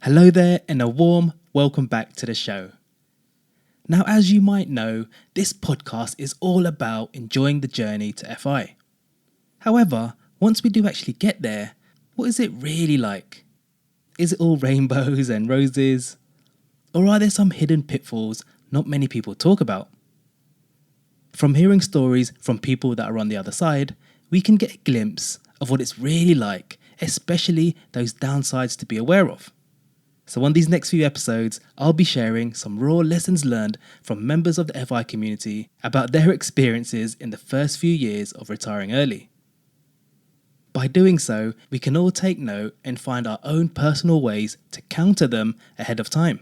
Hello there and a warm welcome back to the show. Now, as you might know, this podcast is all about enjoying the journey to FI. However, once we do actually get there, what is it really like? Is it all rainbows and roses? Or are there some hidden pitfalls not many people talk about? From hearing stories from people that are on the other side, we can get a glimpse of what it's really like, especially those downsides to be aware of. So on these next few episodes, I'll be sharing some raw lessons learned from members of the FI community about their experiences in the first few years of retiring early. By doing so, we can all take note and find our own personal ways to counter them ahead of time.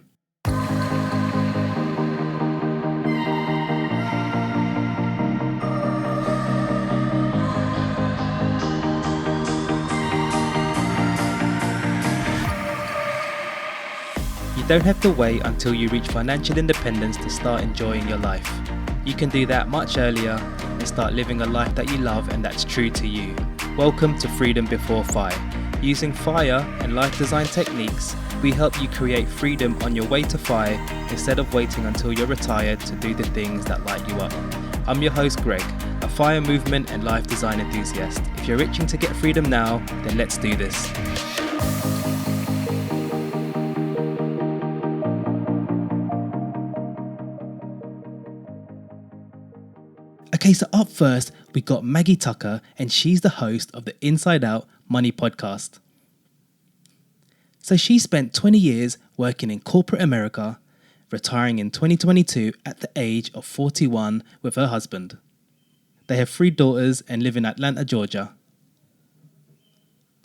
You don't have to wait until you reach financial independence to start enjoying your life. You can do that much earlier and start living a life that you love and that's true to you. Welcome to Freedom Before FI. Using FIRE and life design techniques, we help you create freedom on your way to FI instead of waiting until you're retired to do the things that light you up. I'm your host Greg, a FIRE movement and life design enthusiast. If you're itching to get freedom now, then let's do this. Okay, so up first, we got Maggie Tucker, and she's the host of the Inside Out Money podcast. So she spent 20 years working in corporate America, retiring in 2022 at the age of 41 with her husband. They have 3 daughters and live in Atlanta, Georgia.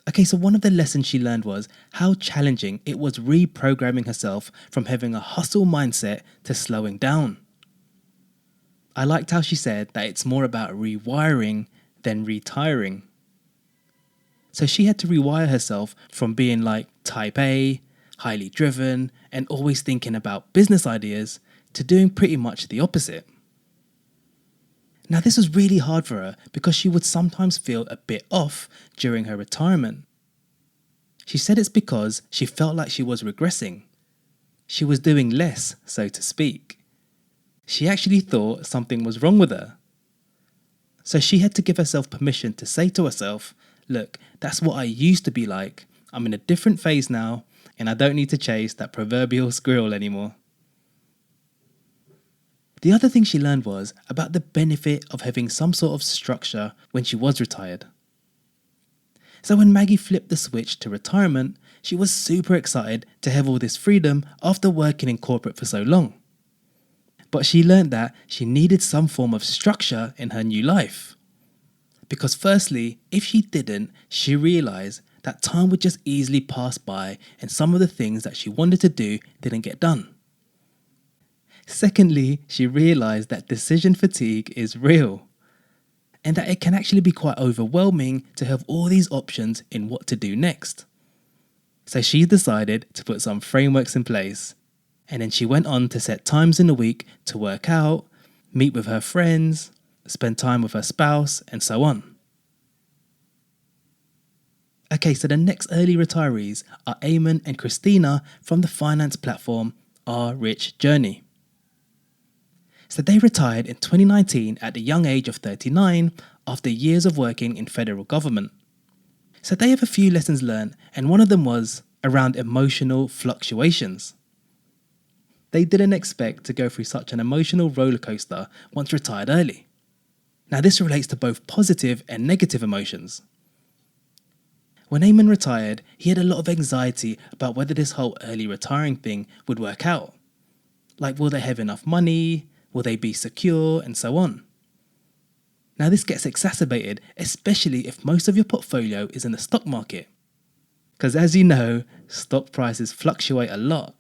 Okay, so one of the lessons she learned was how challenging it was reprogramming herself from having a hustle mindset to slowing down. I liked how she said that it's more about rewiring than retiring. So she had to rewire herself from being like type A, highly driven, and always thinking about business ideas to doing pretty much the opposite. Now this was really hard for her because she would sometimes feel a bit off during her retirement. She said it's because she felt like she was regressing. She was doing less, so to speak. She actually thought something was wrong with her. So she had to give herself permission to say to herself, look, that's what I used to be like. I'm in a different phase now, and I don't need to chase that proverbial squirrel anymore. The other thing she learned was about the benefit of having some sort of structure when she was retired. So when Maggie flipped the switch to retirement, she was super excited to have all this freedom after working in corporate for so long. But she learned that she needed some form of structure in her new life. Because firstly, if she didn't, she realised that time would just easily pass by and some of the things that she wanted to do didn't get done. Secondly, she realised that decision fatigue is real and that it can actually be quite overwhelming to have all these options in what to do next. So she decided to put some frameworks in place. And then she went on to set times in the week to work out, meet with her friends, spend time with her spouse, and so on. Okay, so the next early retirees are Amon and Christina from the finance platform Our Rich Journey. So they retired in 2019 at the young age of 39 after years of working in federal government. So they have a few lessons learned, and one of them was around emotional fluctuations. They didn't expect to go through such an emotional roller coaster once retired early. Now this relates to both positive and negative emotions. When Amon retired, he had a lot of anxiety about whether this whole early retiring thing would work out. Like, will they have enough money? Will they be secure? And so on. Now this gets exacerbated, especially if most of your portfolio is in the stock market. Because as you know, stock prices fluctuate a lot.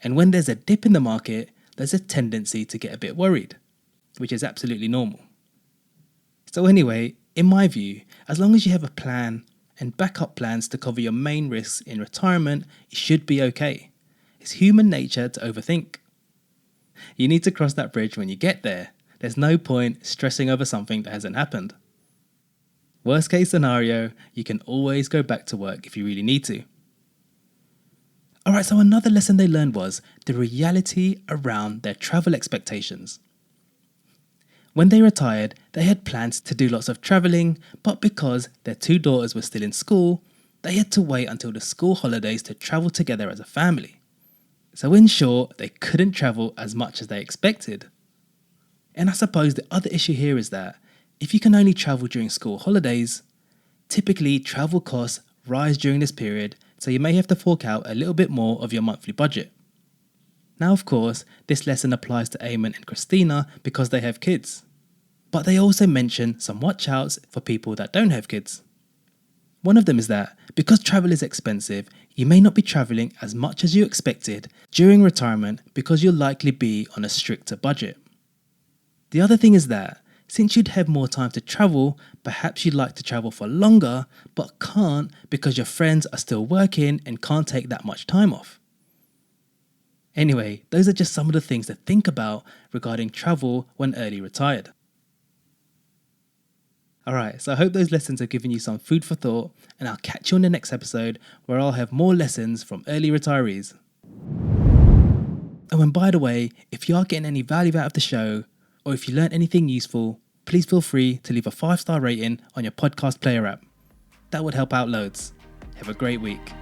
And when there's a dip in the market, there's a tendency to get a bit worried, which is absolutely normal. So anyway, in my view, as long as you have a plan and backup plans to cover your main risks in retirement, it should be okay. It's human nature to overthink. You need to cross that bridge when you get there. There's no point stressing over something that hasn't happened. Worst case scenario, you can always go back to work if you really need to. Alright, Alright, so another lesson they learned was the reality around their travel expectations. When they retired, they had plans to do lots of travelling, but because their 2 daughters were still in school, they had to wait until the school holidays to travel together as a family. So in short, they couldn't travel as much as they expected. And I suppose the other issue here is that if you can only travel during school holidays, typically travel costs rise during this period, so you may have to fork out a little bit more of your monthly budget. Now, of course, this lesson applies to Amon and Christina because they have kids. But they also mention some watch outs for people that don't have kids. One of them is that because travel is expensive, you may not be travelling as much as you expected during retirement because you'll likely be on a stricter budget. The other thing is that since you'd have more time to travel, perhaps you'd like to travel for longer but can't because your friends are still working and can't take that much time off. Anyway, those are just some of the things to think about regarding travel when early retired. Alright, so I hope those lessons have given you some food for thought, and I'll catch you on the next episode where I'll have more lessons from early retirees. Oh, and by the way, if you are getting any value out of the show, or if you learned anything useful, please feel free to leave a 5-star rating on your podcast player app. That would help out loads. Have a great week.